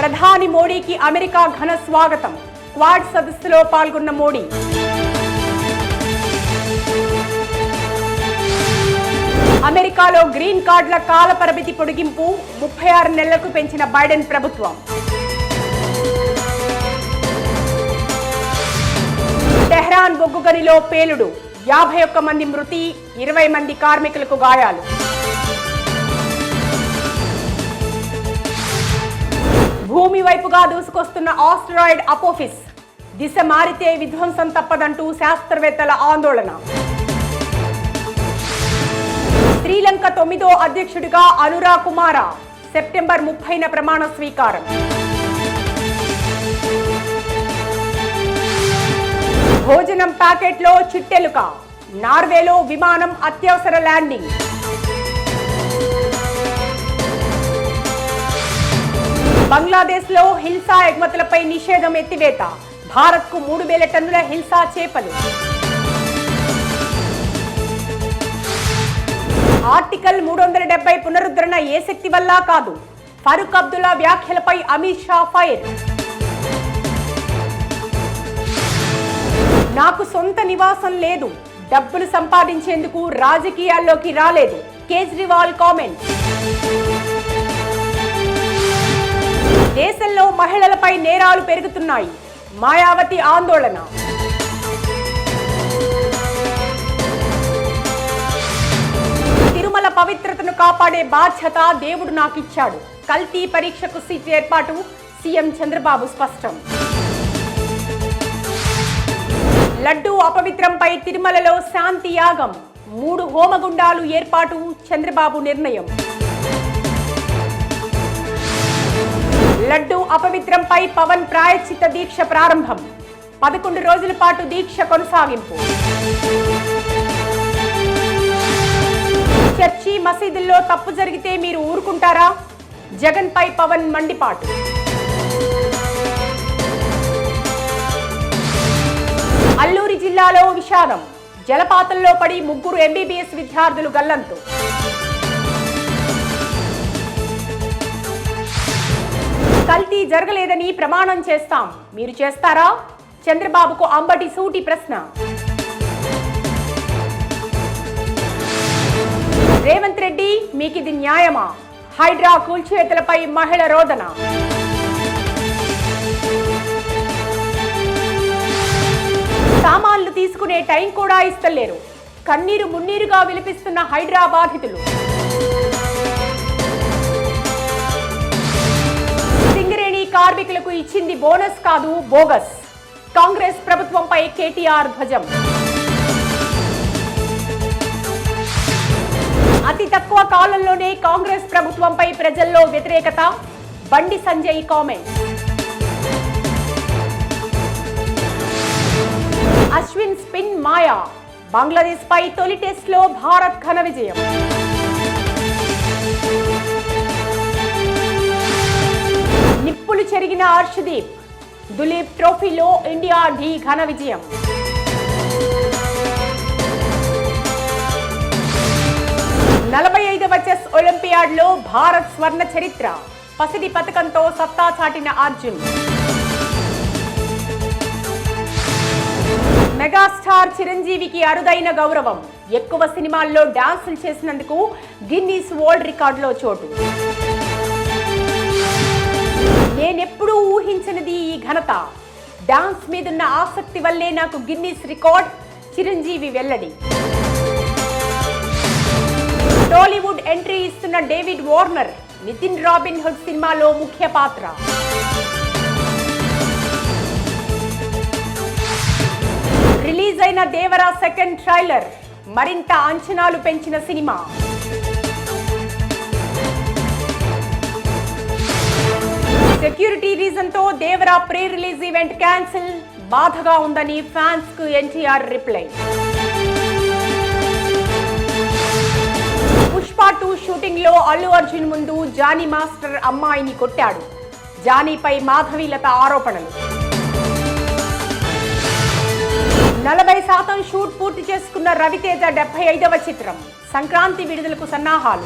ప్రధాని మోడీకి అమెరికా ఘన స్వాగతం. క్వాడ్ సదస్సులో పాల్గొన్న మోడీ. అమెరికాలో గ్రీన్ కార్డుల కాల పరిమితి పొడిగింపు 36 నెలలకు పెంచిన బైడెన్ ప్రభుత్వం. టెహ్రాన్ బొగ్గు గనిలో పేలుడు, 51 మంది మృతి, 20 మంది కార్మికులకు గాయాలు. భూమి వైపుగా దూసుకొస్తున్న ఆస్ట్రాయిడ్ అపోఫిస్, దిశ మారితే విధ్వంసం తప్పదంటూ శాస్త్రవేత్తల ఆందోళన. శ్రీలంక 9వ అధ్యక్షుడిగా అనురా కుమార, సెప్టెంబర్ 30న ప్రమాణ స్వీకారం. భోజనం ప్యాకెట్లో చిట్టెలుక, నార్వేలో విమానం అత్యవసర ల్యాండింగ్. బంగ్లాదేశ్లో హిల్సా ఎగుమతులపై నిషేధం ఎత్తివేత, భారత్కు 3000 టన్నుల హిల్సా చేపలు. ఆర్టికల్ 370 పునరుద్ధరణ ఏ శక్తి వల్ల కాదు, ఫరూక్ అబ్దుల్లా వ్యాఖ్యలపై అమిత్ షా ఫైర్. నాకు సొంత నివాసం లేదు, డబ్బులు సంపాదించేందుకు రాజకీయాల్లోకి రాలేదు, కేజ్రీవాల్ కామెంట్. దేశంలో మహిళలపై నేరాలు పెరుగుతున్నాయి, మాయావతి ఆందోళన. తిరుమల పవిత్రతను కాపాడే బాధ్యత దేవుడు నాకిచ్చాడు, కల్తీ పరీక్షకు సీట్ ఏర్పాటు, సీఎం చంద్రబాబు స్పష్టం. లడ్డూ అపవిత్రంపై తిరుమలలో శాంతి యాగం, 3 హోమగుండాలు ఏర్పాటు, చంద్రబాబు నిర్ణయం. లడ్డూ అపవిత్రంపై పవన్ ప్రాయశ్చిత్త దీక్ష ప్రారంభం, 11 రోజుల పాటు దీక్ష కొనసాగింపు. చర్చి మసీదుల్లో తప్పు జరిగితే మీరు ఊరుకుంటారా? జగన్ పై పవన్ మండిపాటు. అల్లూరి జిల్లాలో విషాదం, జలపాతంలో పడి 3 MBBS విద్యార్థులు గల్లంతు. కల్తీ జరగలేదని ప్రమాణం చేస్తాం, మీరు చేస్తారా? చంద్రబాబుకు అంబటి సూటి ప్రశ్న. రేవంత్ రెడ్డి, మీకిది న్యాయమా? హైడ్రా కూల్చివేతలపై మహిళ రోదన. సామాన్లు తీసుకునే టైం కూడా ఇస్తలేరు, కన్నీరు మున్నీరుగా విలిపిస్తున్న హైడ్రా బాధితులు. కార్మికులకు ఇచ్చింది బోనస్ కాదు, బోగస్. కాంగ్రెస్ ప్రభుత్వంపై కేటీఆర్ ధ్వజం. అతి తక్కువ కాలంలోనే కాంగ్రెస్ ప్రభుత్వంపై ప్రజల్లో వ్యతిరేకత, బండి సంజయ్ కామెంట్. అశ్విన్ స్పిన్ మాయా, బంగ్లాదేశ్ పై తొలి టెస్ట్ లో భారత్ ఘన విజయం. నిప్పులు చెరిగిన హర్షదీప్, దులీప్ ట్రోఫీలో ఇండియా ఢీ ఘన విజయం. 45వ చెస్ ఒలింపియాడ్లో భారత్ స్వర్ణ చరిత్ర, పసిడి పథకంతో సత్తా చాటిన అర్జున్. మెగాస్టార్ చిరంజీవికి అరుదైన గౌరవం, ఎక్కువ సినిమాల్లో డాన్సులు చేసినందుకు గిన్నీస్ వరల్డ్ రికార్డులో చోటు. నేనెప్పుడూ ఊహించనిది ఈ ఘనత, డాన్స్ మీదున్న ఆసక్తి వల్లే నాకు గిన్నీస్ రికార్డ్, చిరంజీవి వెల్లడి. టాలీవుడ్ ఎంట్రీ ఇస్తున్న David Warner, Nithiin Robin Hood సినిమాలో ముఖ్య పాత్ర. రిలీజ్ అయిన దేవరా సెకండ్ ట్రైలర్, మరింత అంచనాలు పెంచిన సినిమా. సెక్యూరిటీ రీజన్ తో Devara pre release event cancel, బాధగా ఉందని ఫ్యాన్స్ కు ఎన్టీఆర్ రిప్లై. పుష్ప 2 షూటింగ్ లో అల్లు అర్జున్ ముందు జానీ మాస్టర్ అమ్మాయిని కొట్టాడు, జానీపై మాధవీలత ఆరోపణలు. 40% షూట్ పూర్తి చేసుకున్న రవితేజ 75వ చిత్రం, సంక్రాంతి విడుదలకు సన్నాహాలు.